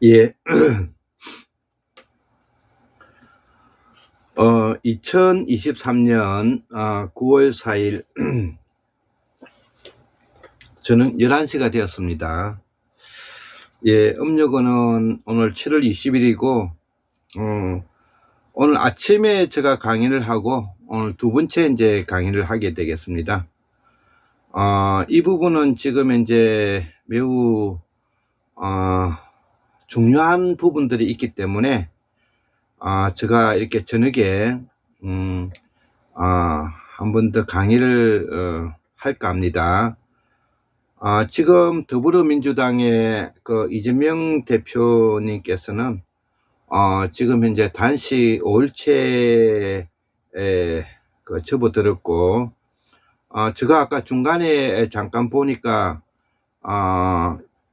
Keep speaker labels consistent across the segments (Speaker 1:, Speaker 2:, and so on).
Speaker 1: 예. 2023년 9월 4일 저는 11시가 되었습니다. 예, 음력은 오늘 7월 20일이고 오늘 아침에 제가 강의를 하고 오늘 두 번째 이제 강의를 하게 되겠습니다. 이 부분은 지금 이제 매우 중요한 부분들이 있기 때문에 제가 이렇게 저녁에 한 번 더 강의를 할까 합니다. 지금 더불어민주당의 그 이재명 대표님께서는 지금 현재 단식 5일째에 접어들었고, 제가 아까 중간에 잠깐 보니까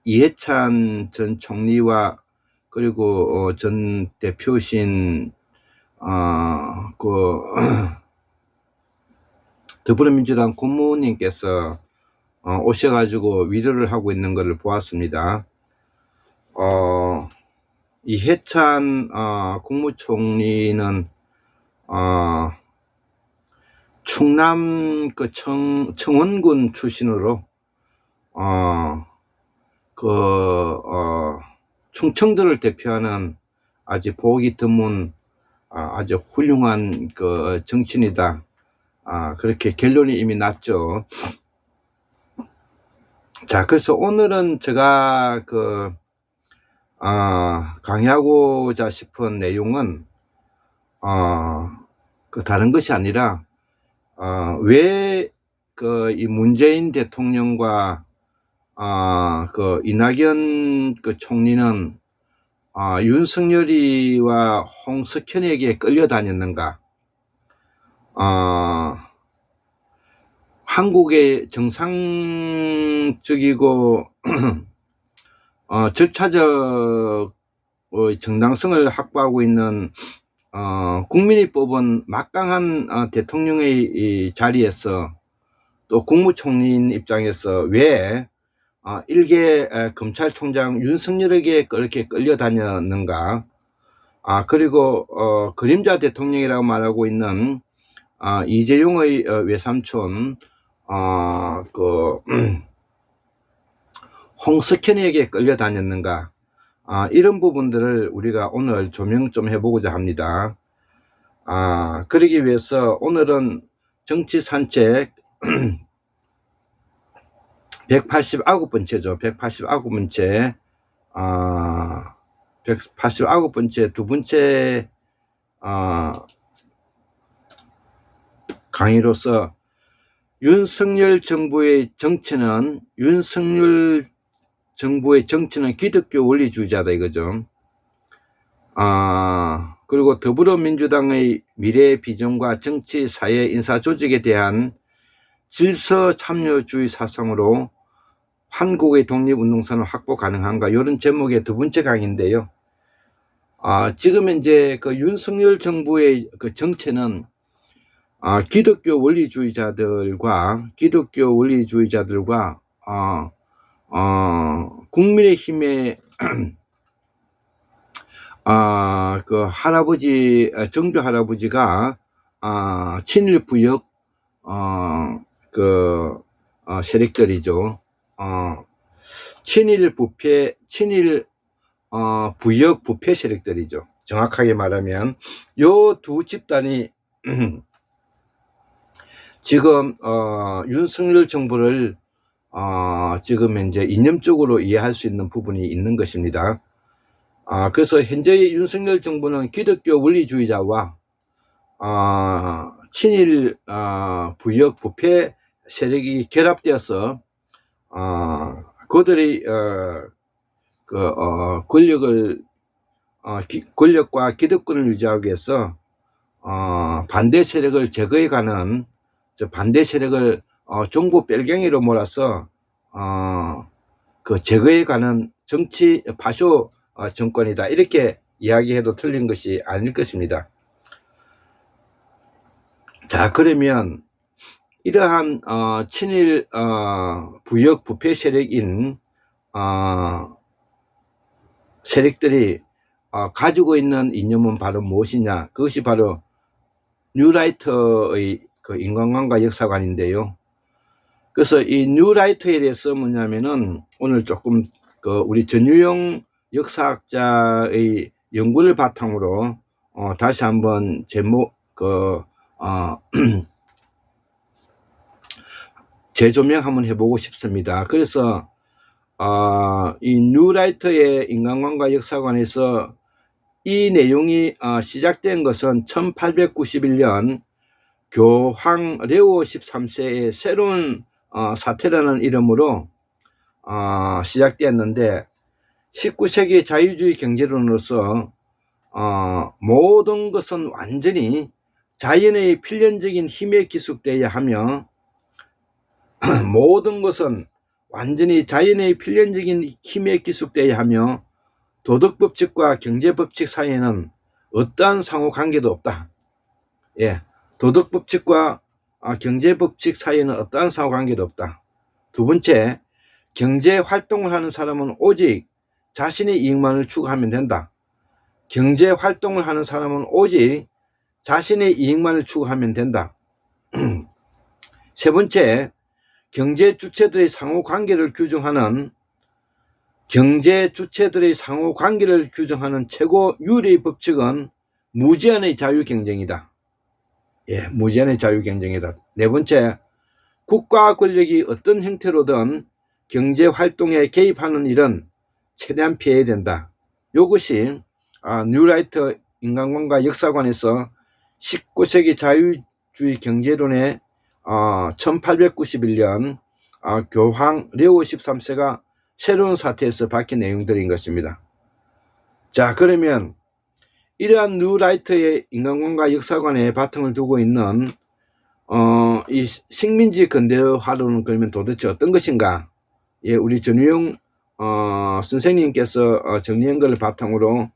Speaker 1: 이해찬 전 총리와 그리고 전 대표신 그 더불어민주당 고모님께서 오셔가지고 위로를 하고 있는 것을 보았습니다. 이해찬 국무총리는 충남 그 청원군 출신으로 충청도를 대표하는 아주 보기 드문 아주 훌륭한 그 정치인이다. 그렇게 결론이 이미 났죠. 자, 그래서 오늘은 제가 강의하고자 싶은 내용은 다른 것이 아니라 왜 이 문재인 대통령과 이낙연 총리는 윤석열이와 홍석현에게 끌려다녔는가? 한국의 정상적이고 절차적 정당성을 확보하고 있는 국민이 뽑은 막강한 대통령의 이 자리에서 또 국무총리인 입장에서 왜 일개 검찰총장 윤석열에게 그렇게 끌려다녔는가? 그리고 그림자 대통령이라고 말하고 있는 이재용의 외삼촌 홍석현에게 끌려다녔는가? 이런 부분들을 우리가 오늘 조명 좀 해보고자 합니다. 그러기 위해서 오늘은 정치 산책 189번째죠. 189번째 189번째 두 번째 강의로서 윤석열 정부의 정치는 기독교 원리주의자다 이거죠. 그리고 더불어민주당의 미래 비전과 정치, 사회, 인사 조직에 대한 질서 참여주의 사상으로 한국의 독립운동선을 확보 가능한가? 이런 제목의 두 번째 강의인데요. 지금 이제 그 윤석열 정부의 그 정체는 기독교 원리주의자들과 국민의힘의 그 할아버지 정주 할아버지가 친일부역 세력들이죠. 부역 부패 세력들이죠. 정확하게 말하면 요 두 집단이 지금 윤석열 정부를 지금 현재 이념적으로 이해할 수 있는 부분이 있는 것입니다. 그래서 현재의 윤석열 정부는 기독교 원리주의자와 친일 부역 부패 세력이 결합되어서 그들의 권력과 기득권을 유지하기 위해서 반대 세력을 제거해가는 반대 세력을 정부 뺄갱이로 몰아서 제거해가는 정치 파쇼 정권이다. 이렇게 이야기해도 틀린 것이 아닐 것입니다. 자, 그러면 이러한 친일 부역 부패 세력인 세력들이 가지고 있는 이념은 바로 무엇이냐? 그것이 바로 뉴라이트의 그 인간관과 역사관인데요. 그래서 이 뉴라이트에 대해서 뭐냐면은 오늘 조금 그 우리 전유용 역사학자의 연구를 바탕으로 다시 한번 제목 재조명 한번 해보고 싶습니다. 그래서 이 뉴라이트의 인간관과 역사관에서 이 내용이 시작된 것은 1891년 교황 레오 13세의 새로운 사태라는 이름으로 시작되었는데 19세기 자유주의 경제론으로서 모든 것은 완전히 자연의 필연적인 힘에 기속되어야 하며 모든 것은 완전히 자연의 필연적인 힘에 기속되어야 하며 도덕법칙과 경제법칙 사이에는 어떠한 상호관계도 없다. 예, 도덕법칙과 경제법칙 사이에는 어떠한 상호관계도 없다. 두 번째, 경제활동을 하는 사람은 오직 자신의 이익만을 추구하면 된다. 경제활동을 하는 사람은 오직 자신의 이익만을 추구하면 된다. 세 번째, 경제 주체들의 상호관계를 규정하는 최고 유리의 법칙은 무제한의 자유경쟁이다. 예, 무제한의 자유경쟁이다. 네 번째, 국가 권력이 어떤 형태로든 경제활동에 개입하는 일은 최대한 피해야 된다. 이것이 뉴라이트 인간관과 역사관에서 19세기 자유주의 경제론의 1891년 교황 레오 13세가 새로운 사태에서 밝힌 내용들인 것입니다. 자, 그러면 이러한 뉴라이트의 인간관과 역사관에 바탕을 두고 있는 이 식민지 근대화론은 그러면 도대체 어떤 것인가? 예, 우리 전유용 선생님께서 정리한 것을 바탕으로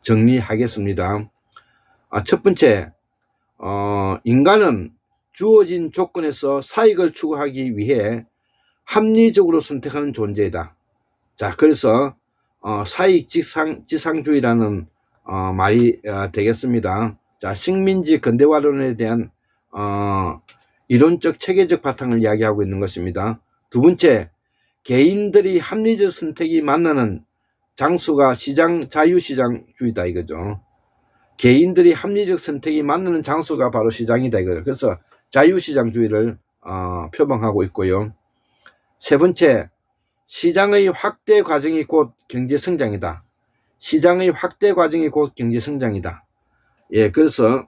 Speaker 1: 정리하겠습니다. 첫 번째, 인간은 주어진 조건에서 사익을 추구하기 위해 합리적으로 선택하는 존재이다. 자, 그래서 사익 지상주의라는 말이 되겠습니다. 자, 식민지 근대화론에 대한 이론적 체계적 바탕을 이야기하고 있는 것입니다. 두 번째, 개인들이 합리적 선택이 만나는 장소가 자유시장주의다 이거죠. 개인들이 합리적 선택이 만나는 장소가 바로 시장이다 이거죠. 그래서 자유시장주의를 표방하고 있고요. 세 번째, 시장의 확대 과정이 곧 경제성장이다. 시장의 확대 과정이 곧 경제성장이다. 예, 그래서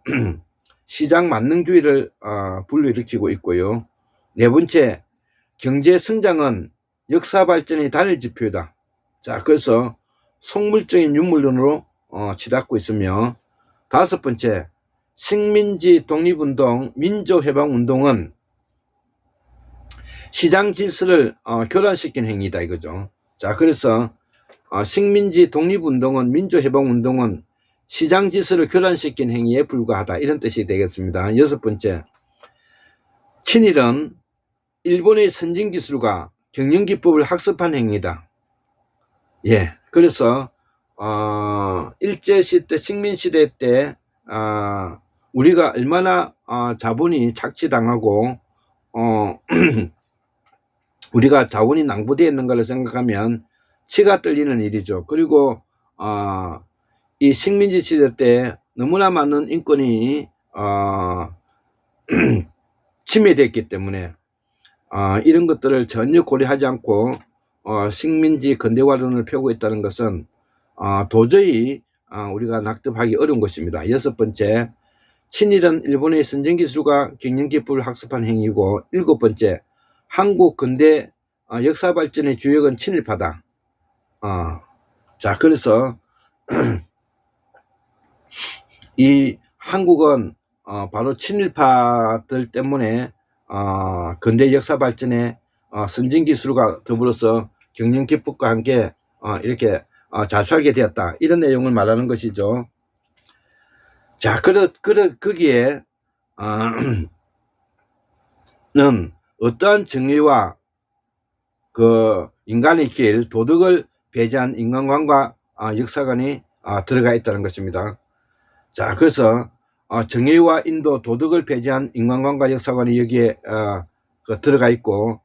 Speaker 1: 시장 만능주의를 불러일으키고 있고요. 네 번째, 경제성장은 역사발전의 단일 지표이다. 자, 그래서 속물적인 윤물론으로 치닫고 있으며, 다섯 번째, 식민지 독립운동, 민족해방운동은 시장 질서를 교란시킨 행위다 이거죠. 자, 그래서 식민지 독립운동은 민족해방운동은 시장 질서를 교란시킨 행위에 불과하다 이런 뜻이 되겠습니다. 여섯 번째, 친일은 일본의 선진기술과 경영기법을 학습한 행위다. 예, 그래서 일제시대 식민시대 때 우리가 얼마나 자본이 착취당하고 우리가 자원이 낭비되어 있는 걸 생각하면 치가 떨리는 일이죠. 그리고 이 식민지 시대 때 너무나 많은 인권이 침해됐기 때문에 이런 것들을 전혀 고려하지 않고 식민지 근대화론을 펴고 있다는 것은 도저히 우리가 납득하기 어려운 것입니다. 여섯 번째, 친일은 일본의 선진기술과 경영기법을 학습한 행위고, 일곱 번째, 한국 근대 역사 발전의 주역은 친일파다. 자, 그래서 이 한국은 바로 친일파들 때문에 근대 역사 발전의 선진기술과 더불어서 경영기법과 함께 이렇게 잘 살게 되었다. 이런 내용을 말하는 것이죠. 자, 거기에 어떠한 정의와 그 인간의 길, 도덕을 배제한 인간관과 역사관이 들어가 있다는 것입니다. 자, 그래서 정의와 인도, 도덕을 배제한 인간관과 역사관이 여기에 들어가 있고,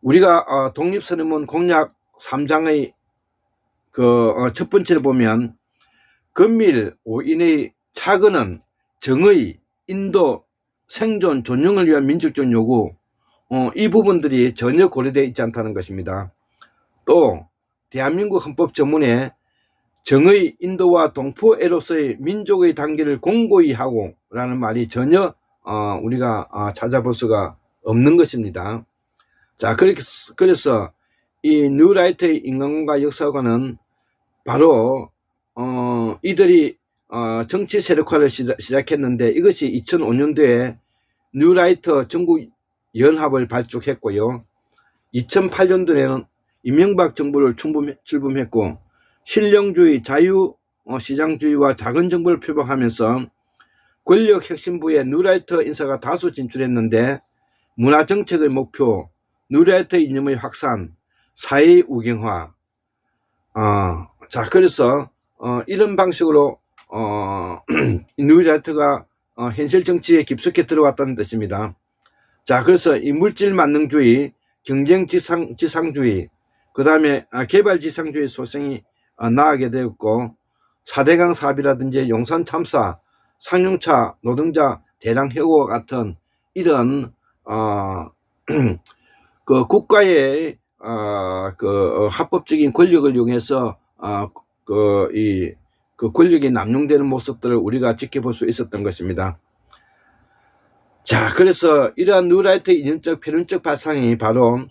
Speaker 1: 우리가 독립선언문 공약 3장의 첫 번째를 보면 금밀 5인의 차근은 정의, 인도, 생존, 존중을 위한 민족적 요구, 이 부분들이 전혀 고려되어 있지 않다는 것입니다. 또 대한민국 헌법 전문에 정의, 인도와 동포애로서의 민족의 단계를 공고히 하고 라는 말이 전혀 우리가 찾아볼 수가 없는 것입니다. 자, 그래서 이 뉴라이트의 인간관과 역사관은 바로 이들이 정치 세력화를 시작했는데, 이것이 2005년도에 뉴라이트 전국 연합을 발족했고요. 2008년도에는 이명박 정부를 출범했고, 실용주의, 자유시장주의와 작은 정부를 표방하면서 권력 핵심부에 뉴라이트 인사가 다수 진출했는데, 문화정책의 목표, 뉴라이트 이념의 확산, 사회 우경화. 자, 그래서 이런 방식으로 뉴라이트가 현실 정치에 깊숙이 들어왔다는 뜻입니다. 자, 그래서 이 물질 만능주의, 경쟁 지상주의, 그 다음에 개발 지상주의 소생이 나가게 되었고, 4대강 사업이라든지 용산 참사, 상용차 노동자 대량 해고와 같은 이런 그 국가의 그 합법적인 권력을 이용해서 그 권력이 남용되는 모습들을 우리가 지켜볼 수 있었던 것입니다. 자, 그래서 이러한 뉴라이트 이념적 표현적 발상이 바로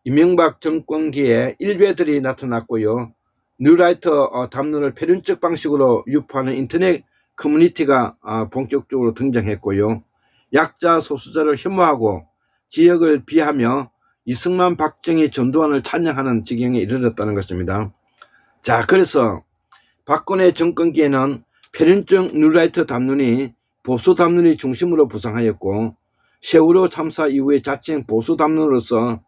Speaker 1: 이명박 정권기에 일베들이 나타났고요. 뉴라이트 담론을 표현적 방식으로 유포하는 인터넷 커뮤니티가 본격적으로 등장했고요. 약자 소수자를 혐오하고 지역을 비하며 이승만, 박정희, 전두환을 찬양하는 지경에 이르렀다는 것입니다. 자, 그래서 박근혜 정권기에는 표현적 뉴라이트 담론이 보수 담론이 중심으로 부상하였고, 세월호 참사 이후에 자칭 보수 담론으로서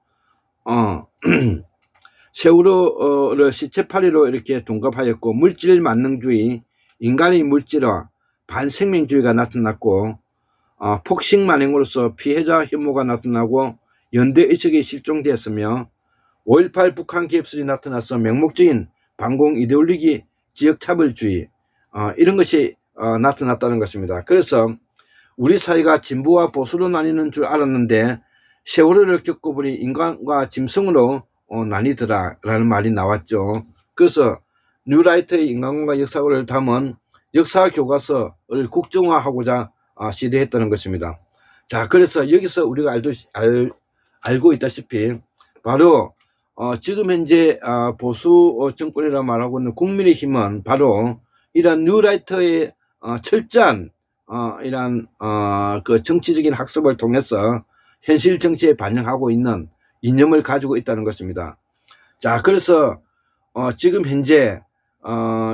Speaker 1: 세월호를 시체팔이로 이렇게 동갑하였고, 물질 만능주의, 인간의 물질화, 반생명주의가 나타났고, 폭식 만행으로서 피해자 혐오가 나타나고 연대의식이 실종되었으며, 5.18 북한 기업설이 나타나서 맹목적인 반공 이데올로기 지역차별주의 이런 것이 나타났다는 것입니다. 그래서 우리 사회가 진보와 보수로 나뉘는 줄 알았는데, 세월호를 겪어보니 인간과 짐승으로 나뉘더라라는 말이 나왔죠. 그래서 뉴라이트의 인간과 역사를 담은 역사교과서를 국정화하고자 시도했다는 것입니다. 자, 그래서 여기서 우리가 알고 있다시피 바로 지금 현재 보수 정권이라 말하고 있는 국민의힘은 바로 이러한 뉴라이트의 철저한 이러한 그 정치적인 학습을 통해서 현실 정치에 반영하고 있는 이념을 가지고 있다는 것입니다. 자, 그래서 지금 현재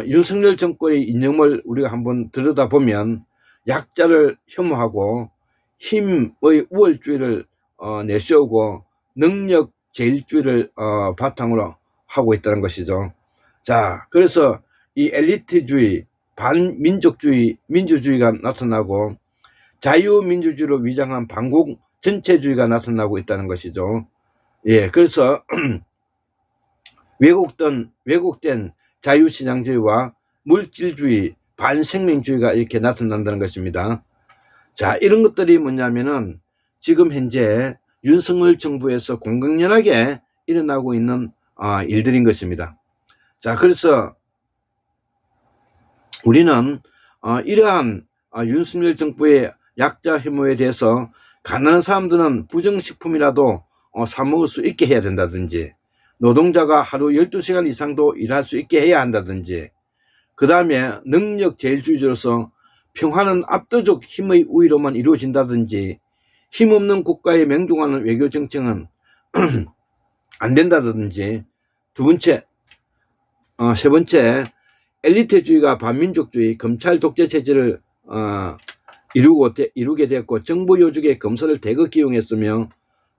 Speaker 1: 윤석열 정권의 이념을 우리가 한번 들여다보면 약자를 혐오하고 힘의 우월주의를 내세우고 능력 제일주의를 바탕으로 하고 있다는 것이죠. 자, 그래서 이 엘리트주의, 반민족주의, 민주주의가 나타나고 자유민주주의로 위장한 반공 전체주의가 나타나고 있다는 것이죠. 예, 그래서 왜곡된 자유시장주의와 물질주의, 반생명주의가 이렇게 나타난다는 것입니다. 자, 이런 것들이 뭐냐면은 지금 현재 윤석열 정부에서 공공연하게 일어나고 있는 일들인 것입니다. 자, 그래서 우리는 이러한 윤석열 정부의 약자 혐오에 대해서 가난한 사람들은 부정식품이라도 사 먹을 수 있게 해야 된다든지, 노동자가 하루 12시간 이상도 일할 수 있게 해야 한다든지, 그 다음에 능력 제일주의자로서 평화는 압도적 힘의 우위로만 이루어진다든지, 힘없는 국가에 맹종하는 외교 정책은 안 된다든지, 세 번째 엘리트주의가 반민족주의, 검찰 독재 체제를 이루게 되었고 정부 요직의 검사를 대거 기용했으며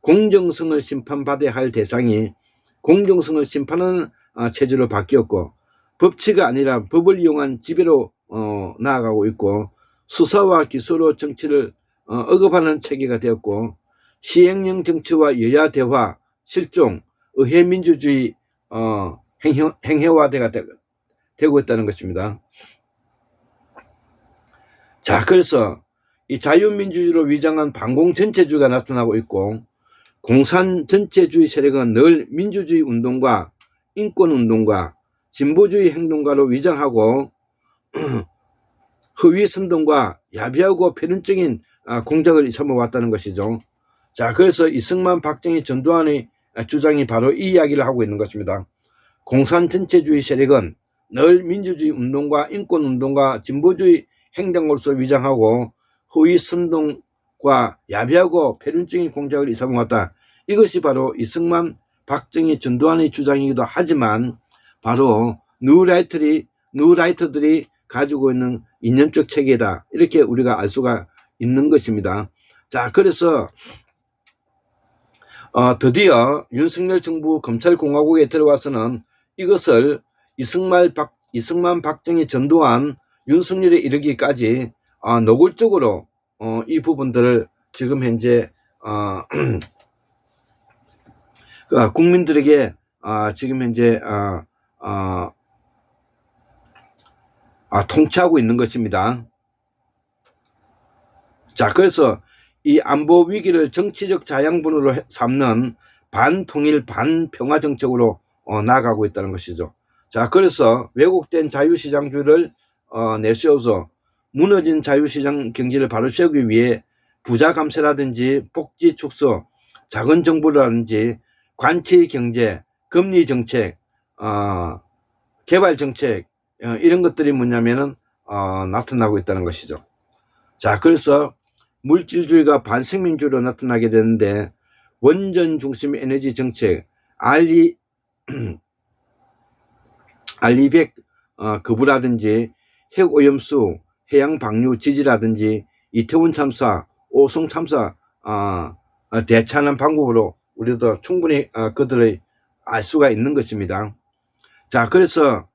Speaker 1: 공정성을 심판받아야 할 대상이 공정성을 심판하는 체제로 바뀌었고 법치가 아니라 법을 이용한 지배로 나아가고 있고 수사와 기소로 정치를 억압하는 체계가 되었고 시행령 정치와 여야 대화, 실종, 의회 민주주의 행해화가 되고 있다는 것입니다. 자, 그래서 이 자유민주주의로 위장한 반공 전체주의가 나타나고 있고 공산 전체주의 세력은 늘 민주주의 운동과 인권운동과 진보주의 행동가로 위장하고 허위 선동과 야비하고 편향적인 공작을 삼아왔다는 것이죠. 자, 그래서 이승만, 박정희, 전두환의 주장이 바로 이 이야기를 하고 있는 것입니다. 공산 전체주의 세력은 늘 민주주의 운동과 인권운동과 진보주의 행동으로서 위장하고 허위 선동과 야비하고 편향적인 공작을 삼아왔다. 이것이 바로 이승만, 박정희, 전두환의 주장이기도 하지만 바로 뉴라이터들이 가지고 있는 이념적 체계다. 이렇게 우리가 알 수가 있는 것입니다. 자, 그래서 드디어 윤석열 정부 검찰공화국에 들어와서는 이것을 이승만, 박정희, 전두환, 윤석열에 이르기까지 노골적으로 이 부분들을 지금 현재 국민들에게 지금 현재 통치하고 있는 것입니다. 자, 그래서 이 안보 위기를 정치적 자양분으로 삼는 반통일 반평화 정책으로 나아가고 있다는 것이죠. 자, 그래서 왜곡된 자유시장주의를 내세워서 무너진 자유시장 경제를 바로 세우기 위해 부자 감세라든지 복지 축소, 자본 정부라든지 관치 경제, 금리 정책, 개발 정책 이런 것들이 뭐냐면은 나타나고 있다는 것이죠. 자, 그래서 물질주의가 반생민주의로 나타나게 되는데 원전 중심 에너지 정책, 알리백 거부라든지 핵오염수, 해양 방류 지지라든지 이태원 참사, 오송 참사 대처하는 방법으로 우리도 충분히 그들의 알 수가 있는 것입니다. 자, 그래서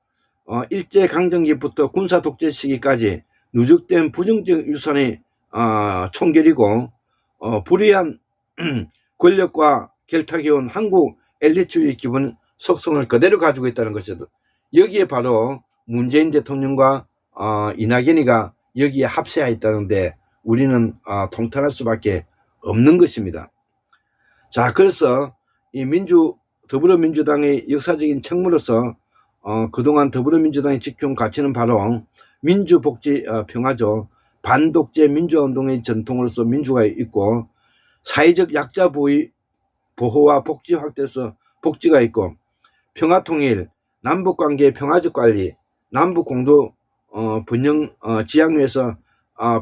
Speaker 1: 일제강점기부터 군사독재 시기까지 누적된 부정적 유산의 총결이고 불의한 권력과 결탁해온 한국 엘리트주의 기본 속성을 그대로 가지고 있다는 것이죠. 여기에 바로 문재인 대통령과 이낙연이가 여기에 합세해 있다는데 우리는 통탄할 수밖에 없는 것입니다. 자, 그래서 이 더불어민주당의 역사적인 책무로서 그동안 더불어민주당이 지켜온 가치는 바로 민주복지 평화죠. 반독재 민주화운동의 전통으로서 민주가 있고 사회적 약자 보호와 복지 확대에서 복지가 있고 평화통일, 남북관계 평화적 관리, 남북공동 분영 지향위에서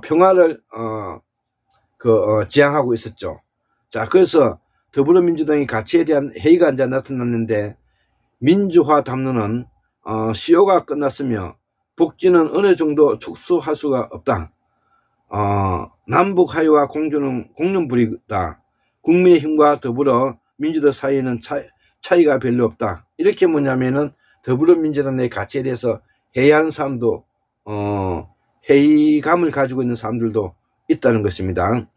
Speaker 1: 평화를 지향하고 있었죠. 자, 그래서 더불어민주당의 가치에 대한 회의가 이제 나타났는데 민주화 담론은 시효가 끝났으며 복지는 어느 정도 축소할 수가 없다. 남북 화해와 공존은 공론불이다. 국민의힘과 더불어 민주당 사이에는 차이가 별로 없다. 이렇게 뭐냐면은 더불어민주당 내 가치에 대해서 회의하는 사람도 회의감을 가지고 있는 사람들도 있다는 것입니다.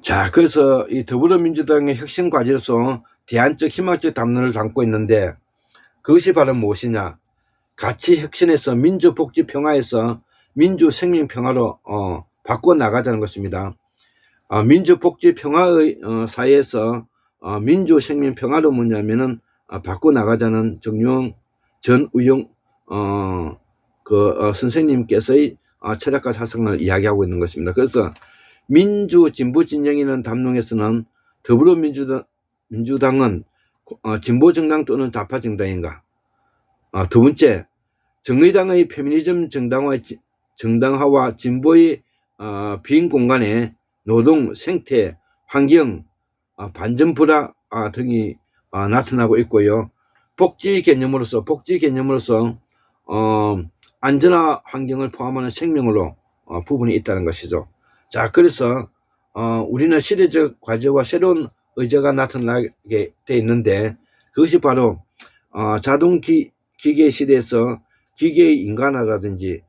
Speaker 1: 자, 그래서 이 더불어민주당의 핵심 과제로서 대안적 희망적 담론을 담고 있는데 그것이 바로 무엇이냐? 가치 혁신에서 민주복지 평화에서 민주생명평화로 바꿔 나가자는 것입니다. 민주복지 평화의 사회에서 민주생명평화로 뭐냐면은 바꿔 나가자는 정유영 전 의용 선생님께서의 철학과 사상을 이야기하고 있는 것입니다. 그래서 민주 진보 진영이라는 담론에서는 더불어민주당은 진보 정당 또는 좌파 정당인가? 두 번째, 정의당의 페미니즘 정당화와 진보의 빈 공간에 노동, 생태, 환경, 반전 불화 등이 나타나고 있고요. 복지 개념으로서 안전화 환경을 포함하는 생명으로 부분이 있다는 것이죠. 자, 그래서 우리는 시대적 과제와 새로운 의제가 나타나게 돼 있는데, 그것이 바로 자동 기계 시대에서 기계의 인간화라든지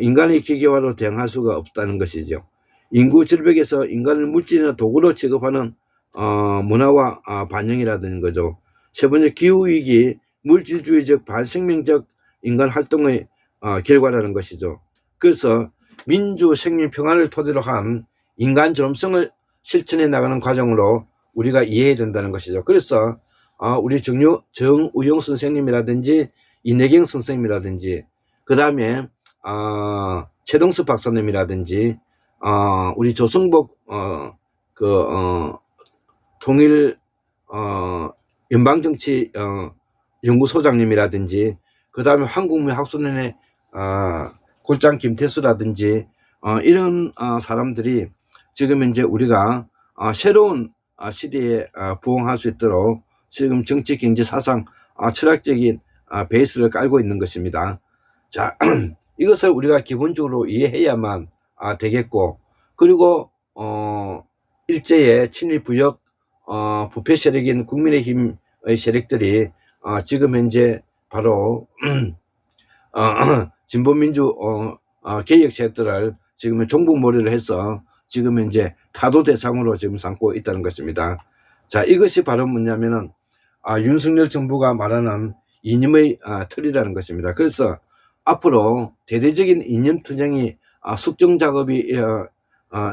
Speaker 1: 인간의 기계화로 대응할 수가 없다는 것이죠. 인구 절벽에서 인간을 물질이나 도구로 취급하는 문화와 반영이라는 거죠. 세 번째, 기후위기, 물질주의적 반생명적 인간 활동의 결과라는 것이죠. 그래서 민주 생명 평화를 토대로 한 인간 존엄성을 실천해 나가는 과정으로 우리가 이해해야 된다는 것이죠. 그래서 우리 정우영 선생님이라든지 이내경 선생님이라든지 그 다음에 최동수 박사님이라든지 우리 조승복 통일 연방정치 연구소장님이라든지 그 다음에 한국무역학술연의 골장 김태수라든지 이런 사람들이 지금 이제 우리가 새로운 시대에 부응할 수 있도록 지금 정치, 경제, 사상, 철학적인 베이스를 깔고 있는 것입니다. 자, 이것을 우리가 기본적으로 이해해야만 되겠고, 그리고 일제의 친일 부역 부패 세력인 국민의힘의 세력들이 지금 현재 바로 진보민주 개혁 세력들을 지금 종북몰이를 해서 지금 현재 타도 대상으로 지금 삼고 있다는 것입니다. 자, 이것이 바로 뭐냐면은 윤석열 정부가 말하는 이념의 틀이라는 것입니다. 그래서 앞으로 대대적인 이념 투쟁이 숙정 작업이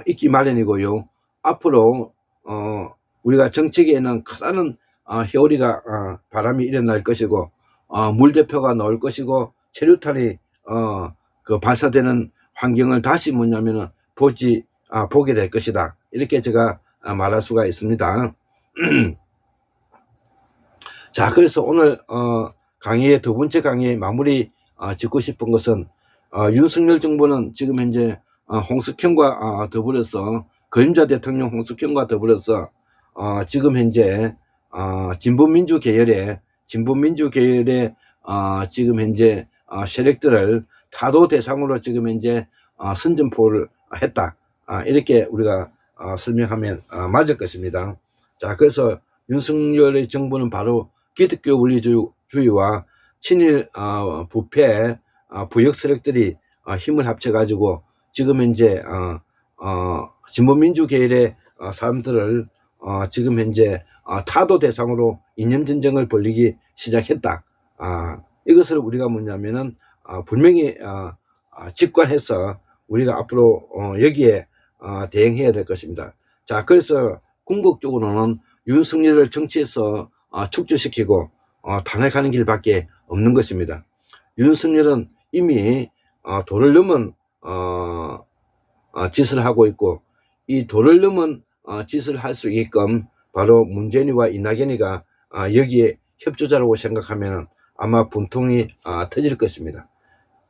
Speaker 1: 있기 마련이고요. 앞으로 우리가 정치계에는 크다는 회오리가 바람이 일어날 것이고 물대표가 나올 것이고 체류탄이 발사되는 환경을 다시 뭐냐면은 보게 될 것이다. 이렇게 제가 말할 수가 있습니다. 자, 그래서 오늘 강의의 두 번째 강의의 마무리 짓고 싶은 것은 윤석열 정부는 지금 현재 홍석현과 더불어서 그림자 대통령 홍석현과 더불어서 지금 현재 진보민주 계열의 지금 현재 세력들을 타도 대상으로 지금 현재 선전포를 했다. 이렇게 우리가 설명하면 맞을 것입니다. 자, 그래서 윤석열의 정부는 바로 기독교 원리주의와 친일 부패 부역 세력들이 힘을 합쳐 가지고 지금 현재 진보민주 계열의 사람들을 지금 현재 타도 대상으로 이념 전쟁을 벌이기 시작했다. 이것을 우리가 뭐냐면은 분명히 직관해서 우리가 앞으로 여기에 대응해야 될 것입니다. 자, 그래서 궁극적으로는 윤석열을 정치에서 축출시키고 탄핵하는 길밖에 없는 것입니다. 윤석열은 이미 도를 넘은 짓을 하고 있고, 이 도를 넘은 짓을 할 수 있게끔 바로 문재인이와 이낙연이가 여기에 협조자라고 생각하면 아마 분통이 터질 것입니다.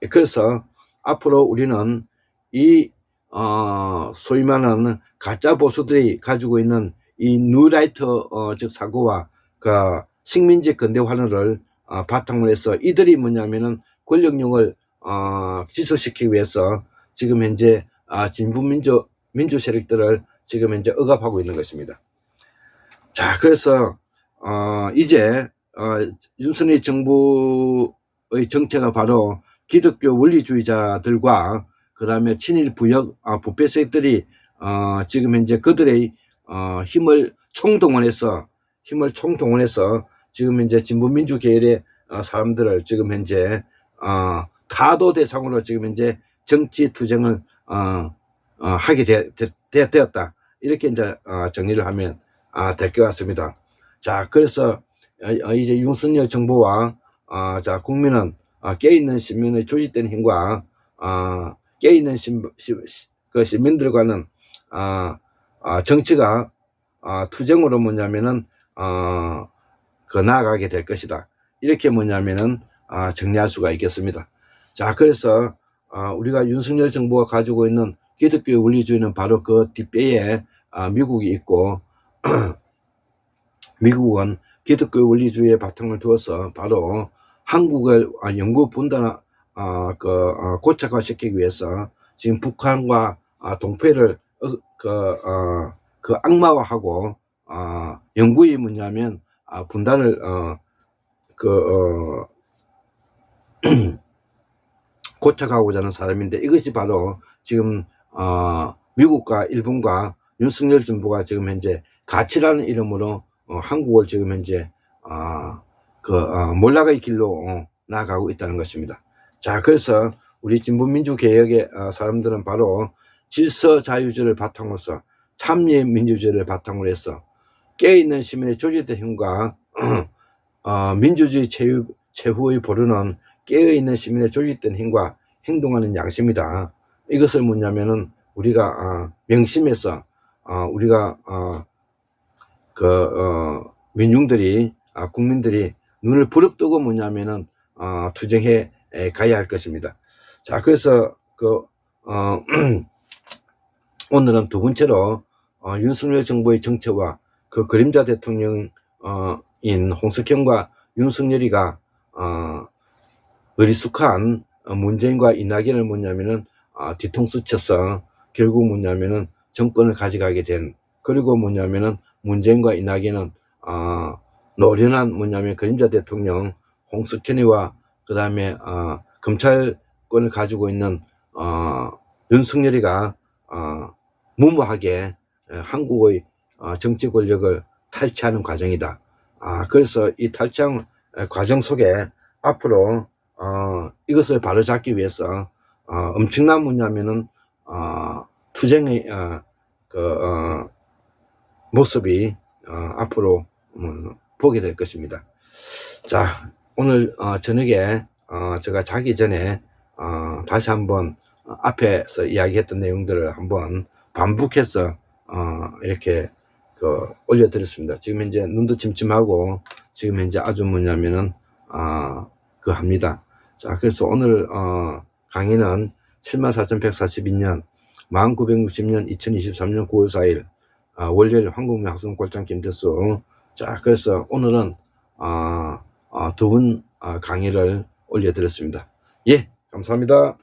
Speaker 1: 그래서 앞으로 우리는 이 소위 말하는 가짜 보수들이 가지고 있는 이 뉴라이트 즉 사고와 그 식민지 근대 환호를 바탕으로 해서 이들이 뭐냐면은 권력용을 지속시키기 위해서 지금 현재 진보민주 세력들을 지금 현재 억압하고 있는 것입니다. 자, 그래서 이제 윤석열 정부의 정체가 바로 기독교 원리주의자들과 그 다음에 친일 부역 부패 세력들이 지금 현재 그들의 힘을 총동원해서 지금 현재 진보민주 계열의 사람들을 지금 현재 타도 대상으로 지금 현재 정치 투쟁을 하게 되었다. 이렇게 이제 정리를 하면 될 것 같습니다. 자, 그래서 이제 윤석열 정부와 자, 국민은 깨어있는 시민의 조직된 힘과 깨어있는 시민들과는 정치가 투쟁으로 뭐냐면은 나아가게 될 것이다. 이렇게 뭐냐면은 정리할 수가 있겠습니다. 자, 그래서 우리가 윤석열 정부가 가지고 있는 기독교 원리주의는 바로 그 뒷배에 미국이 있고 미국은 기독교 원리주의의 바탕을 두어서 바로 한국을 영구 분단화 고착화시키기 위해서 지금 북한과 동패를 악마화하고 영구히 뭐냐면 분단을 고착하고자 하는 사람인데, 이것이 바로 지금 미국과 일본과 윤석열 정부가 지금 현재 가치라는 이름으로 한국을 지금 현재 몰락의 길로 나아가고 있다는 것입니다. 자, 그래서 우리 진보민주개혁의 사람들은 바로 질서자유주의를 바탕으로서 참여민주주의를 바탕으로 해서 깨어있는 시민의 조직된 힘과 민주주의 최후의 보루는 깨어있는 시민의 조직된 힘과 행동하는 양심이다. 이것을 뭐냐면은 우리가 명심해서 우리가 민중들이 국민들이 눈을 부릅뜨고 뭐냐면은 투쟁해 가야 할 것입니다. 자, 그래서 오늘은 두 번째로 윤석열 정부의 정체와 그 그림자 대통령인 홍석현과 윤석열이가 어리숙한 문재인과 이낙연을 뭐냐면은 뒤통수 쳐서 결국 뭐냐면은 정권을 가져가게 된, 그리고 뭐냐면은 문재인과 이낙연은 노련한 뭐냐면 그림자 대통령 홍석현이와 그 다음에 검찰권을 가지고 있는 윤석열이가 무모하게 한국의 정치 권력을 탈취하는 과정이다. 그래서 이 탈취한 과정 속에 앞으로 이것을 바로잡기 위해서 엄청난 뭐냐면은 투쟁의 모습이 앞으로 보게 될 것입니다. 자, 오늘 저녁에 제가 자기 전에 다시 한번 앞에서 이야기했던 내용들을 한번 반복해서 이렇게 올려드렸습니다. 지금 현재 눈도 침침하고 지금 현재 아주 뭐냐면은 합니다. 자, 그래서 오늘 강의는 74,142년 1960년 2023년 9월 4일 월요일 황국민 학생골장 김태수. 자, 그래서 오늘은 두 분 강의를 올려드렸습니다. 예, 감사합니다.